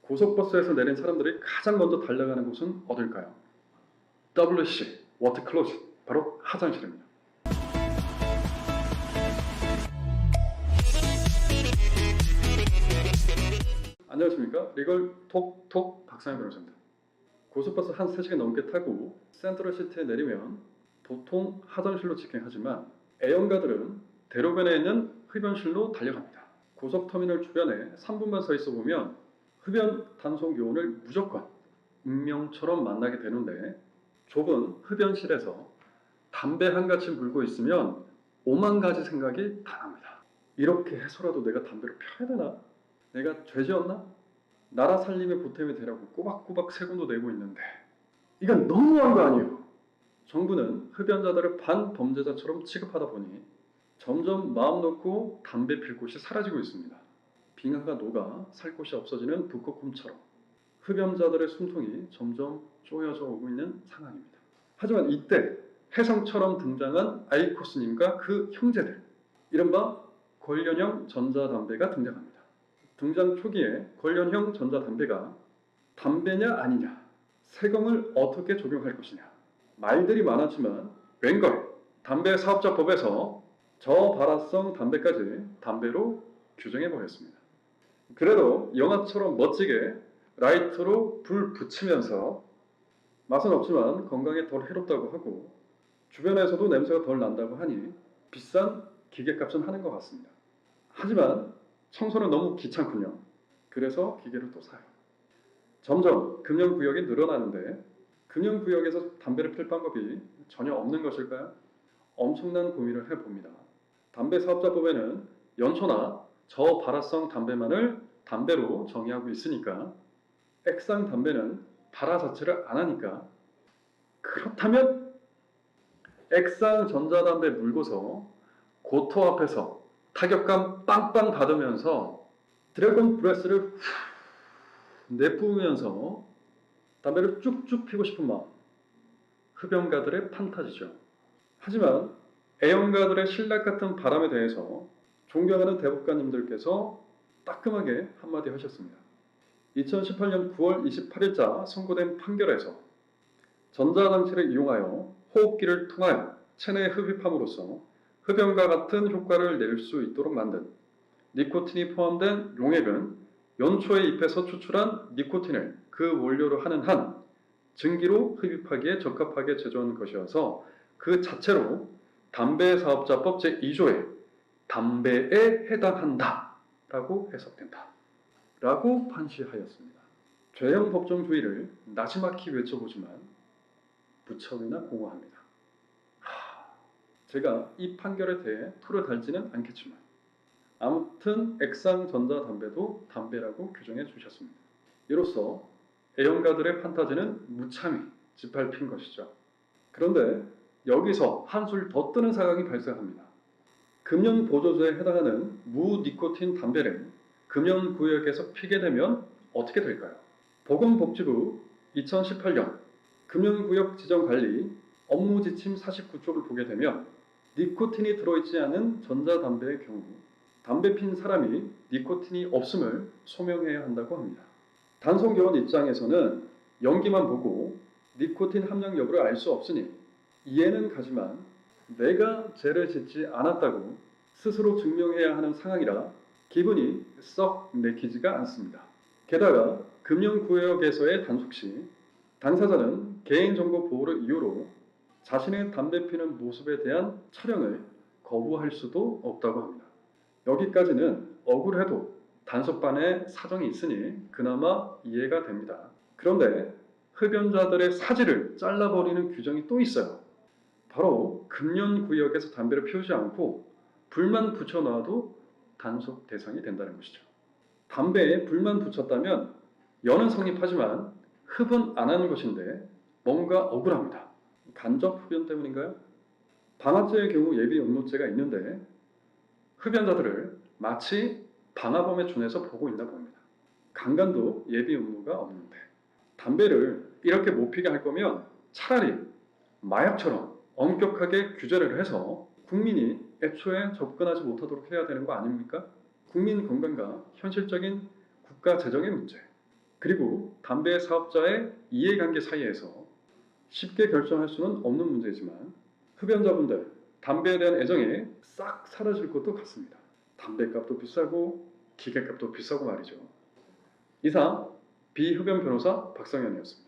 고속버스에서 내린 사람들이 가장 먼저 달려가는 곳은 어딜까요? WC, 워터 클로즈, 바로 화장실입니다. 안녕하십니까? 리걸 톡톡 박상현 변호사입니다. 고속버스 한 3시간 넘게 타고 센트럴시티에 내리면 보통 화장실로 직행하지만 애용가들은 대로변에 있는 흡연실로 달려갑니다. 고속터미널 주변에 3분만 서 있어 보면 흡연 단속 요원을 무조건 운명처럼 만나게 되는데, 좁은 흡연실에서 담배 한 가지 물고 있으면 오만 가지 생각이 다 납니다. 이렇게 해서라도 내가 담배를 펴야 되나? 내가 죄지었나? 나라 살림에 보탬이 되라고 꼬박꼬박 세금도 내고 있는데 이건 너무한 거 아니에요? 정부는 흡연자들을 반범죄자처럼 취급하다 보니 점점 마음 놓고 담배 필 곳이 사라지고 있습니다. 빙하가 녹아 살 곳이 없어지는 북극곰처럼 흡연자들의 숨통이 점점 쪼여져 오고 있는 상황입니다. 하지만 이때 혜성처럼 등장한 아이코스님과 그 형제들, 이른바 관련형 전자담배가 등장합니다. 등장 초기에 관련형 전자담배가 담배냐 아니냐, 세금을 어떻게 적용할 것이냐, 말들이 많았지만 웬걸 담배 사업자법에서 저발화성 담배까지 담배로 규정해버렸습니다. 그래도 영화처럼 멋지게 라이터로 불 붙이면서 맛은 없지만 건강에 덜 해롭다고 하고 주변에서도 냄새가 덜 난다고 하니 비싼 기계값은 하는 것 같습니다. 하지만 청소는 너무 귀찮군요. 그래서 기계를 또 사요. 점점 금연구역이 늘어나는데 금연구역에서 담배를 필 방법이 전혀 없는 것일까요? 엄청난 고민을 해봅니다. 담배사업자법에는 연초나 저발화성 담배만을 담배로 정의하고 있으니까 액상 담배는 발화 자체를 안 하니까, 그렇다면 액상 전자담배 물고서 고토 앞에서 타격감 빵빵 받으면서 드래곤 브레스를 내뿜으면서 담배를 쭉쭉 피고 싶은 마음, 흡연가들의 판타지죠. 하지만 애용가들의 신락 같은 바람에 대해서 존경하는 대법관님들께서 따끔하게 한마디 하셨습니다. 2018년 9월 28일자 선고된 판결에서 전자장치를 이용하여 호흡기를 통하여 체내에 흡입함으로써 흡연과 같은 효과를 낼 수 있도록 만든 니코틴이 포함된 용액은 연초에 잎에서 추출한 니코틴을 그 원료로 하는 한 증기로 흡입하기에 적합하게 제조한 것이어서 그 자체로 담배사업자법 제2조의 담배에 해당한다 라고 해석된다 라고 판시하였습니다. 죄형 법정주의를 나지막히 외쳐보지만 무척이나 공허합니다. 제가 이 판결에 대해 토를 달지는 않겠지만 아무튼 액상 전자담배도 담배라고 규정해 주셨습니다. 이로써 애용가들의 판타지는 무참히 짓밟힌 것이죠. 그런데 여기서 한술 더 뜨는 상황이 발생합니다. 금연보조제에 해당하는 무니코틴 담배를 금연구역에서 피게 되면 어떻게 될까요? 보건복지부 2018년 금연구역 지정관리 업무지침 49쪽을 보게 되면 니코틴이 들어있지 않은 전자담배의 경우 담배 핀 사람이 니코틴이 없음을 소명해야 한다고 합니다. 단속요원 입장에서는 연기만 보고 니코틴 함량 여부를 알 수 없으니 이해는 가지만 내가 죄를 짓지 않았다고 스스로 증명해야 하는 상황이라 기분이 썩 내키지가 않습니다. 게다가 금연구역에서의 단속 시 당사자는 개인정보 보호를 이유로 자신의 담배 피는 모습에 대한 촬영을 거부할 수도 없다고 합니다. 여기까지는 억울해도 단속반에 사정이 있으니 그나마 이해가 됩니다. 그런데 흡연자들의 사지를 잘라버리는 규정이 또 있어요. 바로 금연구역에서 담배를 피우지 않고 불만 붙여놔도 단속 대상이 된다는 것이죠. 담배에 불만 붙였다면 연은 성립하지만 흡은 안 하는 것인데 뭔가 억울합니다. 간접 흡연 때문인가요? 방아죄의 경우 예비 음모죄가 있는데 흡연자들을 마치 방화범에 준해서 보고 있나 봅니다. 강간도 예비 음모가 없는데 담배를 이렇게 못 피게 할 거면 차라리 마약처럼 엄격하게 규제를 해서 국민이 애초에 접근하지 못하도록 해야 되는 거 아닙니까? 국민 건강과 현실적인 국가 재정의 문제, 그리고 담배 사업자의 이해관계 사이에서 쉽게 결정할 수는 없는 문제지만 흡연자분들 담배에 대한 애정이 싹 사라질 것도 같습니다. 담배값도 비싸고 기계값도 비싸고 말이죠. 이상 비흡연 변호사 박성현이었습니다.